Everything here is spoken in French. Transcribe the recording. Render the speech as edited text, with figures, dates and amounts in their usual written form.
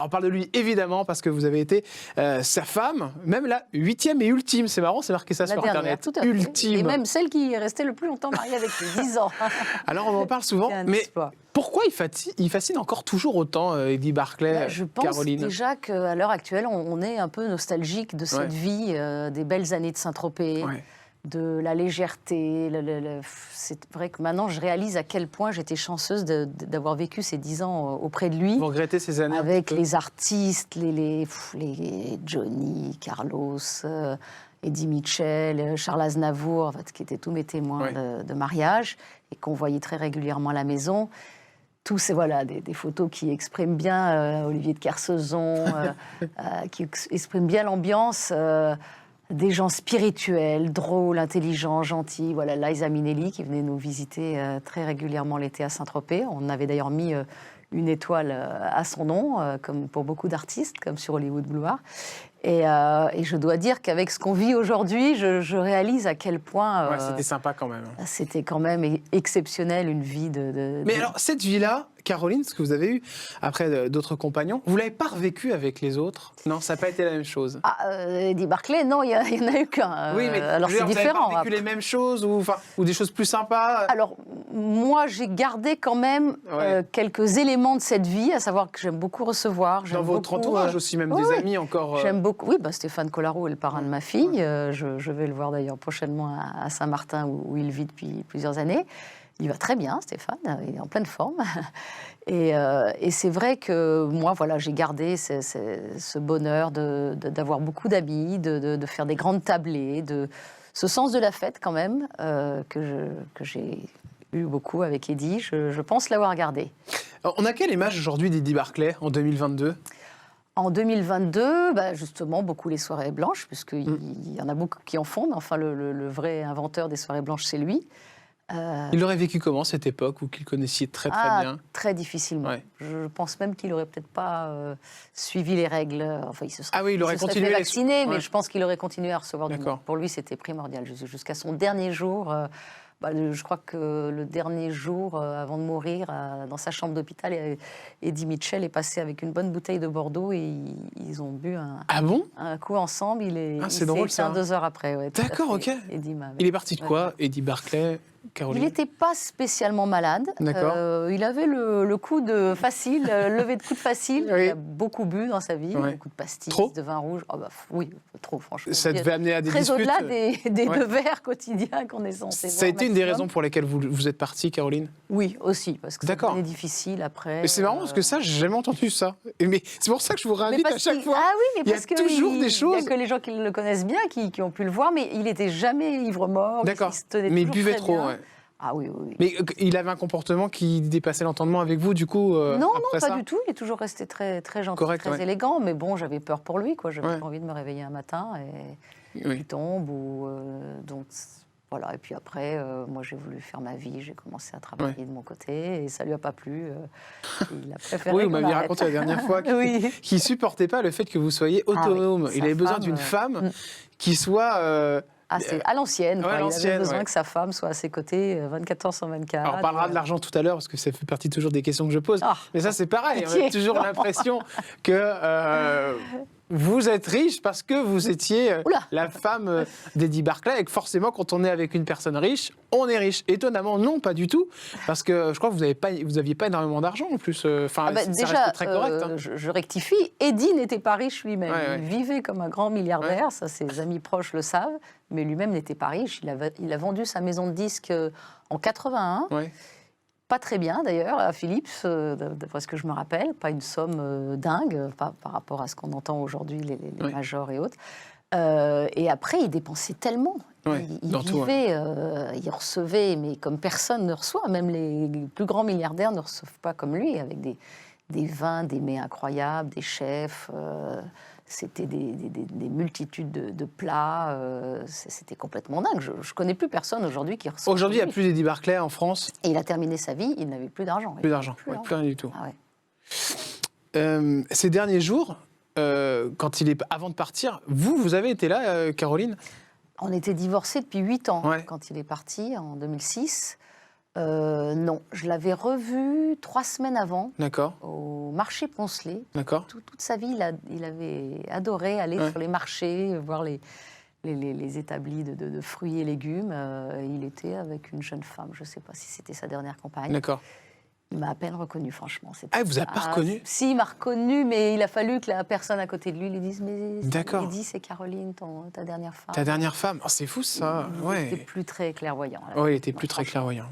On parle de lui évidemment parce que vous avez été sa femme, même la 8e et ultime. C'est marrant, c'est marqué ça La sur dernière, Internet. tout à fait. Ultime. Et même celle qui est restée le plus longtemps mariée avec lui, 10 ans. Alors on en parle souvent, mais pourquoi il fascine encore toujours autant Eddie Barclay, Je pense Caroline déjà qu'à l'heure actuelle, on est un peu nostalgique de cette vie, des belles années de Saint-Tropez. Ouais. De la légèreté. C'est vrai que maintenant, je réalise à quel point j'étais chanceuse d'avoir vécu ces 10 ans auprès de lui. Vous regrettez ces années avec les artistes, les Johnny, Carlos, Eddie Mitchell, Charles Aznavour, en fait, qui étaient tous mes témoins de mariage et qu'on voyait très régulièrement à la maison. Tous ces, des photos qui expriment bien Olivier de Kersauzon, qui expriment bien l'ambiance. Des gens spirituels, drôles, intelligents, gentils. Voilà, Liza Minnelli qui venait nous visiter très régulièrement l'été à Saint-Tropez. On avait d'ailleurs mis une étoile à son nom, comme pour beaucoup d'artistes, comme sur Hollywood Boulevard. Et je dois dire qu'avec ce qu'on vit aujourd'hui, je réalise à quel point... c'était sympa quand même. C'était quand même exceptionnel, une vie Mais alors, cette vie-là, Caroline, ce que vous avez eu après d'autres compagnons, vous ne l'avez pas revécu avec les autres? Non, ça n'a pas été la même chose. Eddie Barclay, non, il n'y en a eu qu'un. Oui, mais alors c'est différent. Vous n'avez pas vécu les mêmes choses ou des choses plus sympas? Alors, moi, j'ai gardé quand même quelques éléments de cette vie, à savoir que j'aime beaucoup recevoir. Dans votre entourage aussi, même des amis encore J'aime beaucoup. Oui, Stéphane Collaro est le parrain de ma fille. Je vais le voir d'ailleurs prochainement à Saint-Martin, où il vit depuis plusieurs années. Il va très bien, Stéphane, il est en pleine forme. Et c'est vrai que moi, j'ai gardé ce bonheur d'avoir beaucoup d'amis, de faire des grandes tablées, ce sens de la fête quand même, que j'ai eu beaucoup avec Eddie. Je pense l'avoir gardé. Alors, on a quelle image aujourd'hui d'Eddie Barclay en 2022 ? En 2022, justement, beaucoup les soirées blanches, puisqu'il y en a beaucoup qui en font, mais enfin, le vrai inventeur des soirées blanches, c'est lui. Il aurait vécu comment cette époque, vous qui le connaissiez très bien? Très difficilement. Ouais. Je pense même qu'il n'aurait peut-être pas suivi les règles. Enfin, il se serait, il aurait continué fait vacciner, mais ouais. je pense qu'il aurait continué à recevoir du monde. Pour lui, c'était primordial. Jusqu'à son dernier jour, je crois que le dernier jour, avant de mourir, dans sa chambre d'hôpital, Eddie Mitchell est passé avec une bonne bouteille de Bordeaux et ils ont bu un coup ensemble. Il s'est éteint 2 heures après. Ouais, d'accord, ok. Il est parti de quoi, Eddie Barclay? Caroline. Il n'était pas spécialement malade. Il avait le coude facile, levé de coude facile. Oui. Il a beaucoup bu dans sa vie, beaucoup de pastilles, de vin rouge. Oui, trop, franchement. Ça devait amener à des disputes. Très au-delà des 2 verres quotidiens qu'on est censé boire. Ça a été une des raisons pour lesquelles vous êtes partie, Caroline? Oui, aussi, parce que c'est difficile après. Mais c'est marrant, parce que ça, j'ai jamais entendu ça. Mais c'est pour ça que je vous réinvite à chaque fois. Ah oui, mais parce il y a toujours des choses. Il n'y a que les gens qui le connaissent bien, qui ont pu le voir, mais il n'était jamais ivre-mort. D'accord, mais il buvait trop, Ah oui. Mais il avait un comportement qui dépassait l'entendement avec vous, du coup Non, pas du tout. Il est toujours resté très, très gentil, très élégant. Mais bon, j'avais peur pour lui, quoi. J'avais pas envie de me réveiller un matin et qu'il tombe. Donc, voilà. Et puis après, moi, j'ai voulu faire ma vie. J'ai commencé à travailler de mon côté et ça lui a pas plu. Il a préféré. Oui, vous m'aviez raconté la dernière fois qu'il supportait pas le fait que vous soyez autonome. Il avait besoin d'une femme qui soit... c'est à l'ancienne. Il avait besoin que sa femme soit à ses côtés 24 heures sur 24. Alors, on parlera de l'argent tout à l'heure, parce que ça fait partie toujours des questions que je pose. Mais ça, c'est pareil. On a toujours l'impression que vous êtes riche parce que vous étiez la femme d'Eddie Barclay, et que forcément, quand on est avec une personne riche, on est riche. Étonnamment, non, pas du tout. Parce que je crois que vous n'aviez pas énormément d'argent en plus. Ça déjà, très correct. Je rectifie. Eddie n'était pas riche lui-même. Il vivait comme un grand milliardaire. Ça, ses amis proches le savent. Mais lui-même n'était pas riche. Il a vendu sa maison de disques en 81. Pas très bien d'ailleurs à Philips, d'après ce que je me rappelle. Pas une somme dingue par rapport à ce qu'on entend aujourd'hui, les majors et autres. Et après, il dépensait tellement. Il vivait, il recevait, mais comme personne ne reçoit. Même les plus grands milliardaires ne reçoivent pas comme lui, avec des vins, des mets incroyables, des chefs... C'était des multitudes de plats. C'était complètement dingue. Je ne connais plus personne aujourd'hui qui reçoit. Aujourd'hui, il n'y a plus d'Eddie Barclay en France. Et il a terminé sa vie, il n'avait plus d'argent. Plus d'argent, plus rien du tout. Ces derniers jours, avant de partir, vous avez été là, Caroline? On était divorcés depuis 8 ans quand il est parti, en 2006. Non, je l'avais revu 3 semaines avant. D'accord. Au marché Poncelet. D'accord. Toute sa vie, il avait adoré aller sur les marchés, voir les établis de fruits et légumes. Il était avec une jeune femme, je ne sais pas si c'était sa dernière compagne. D'accord. Il m'a à peine reconnu, franchement. Ah, il vous a pas reconnu? Si, il m'a reconnu, mais il a fallu que la personne à côté de lui lui dise, mais d'accord. Il dit, c'est Caroline, ta dernière femme. Ta dernière femme? Oh, c'est fou, ça. Il n'était plus très clairvoyant. Oui, il était plus très clairvoyant.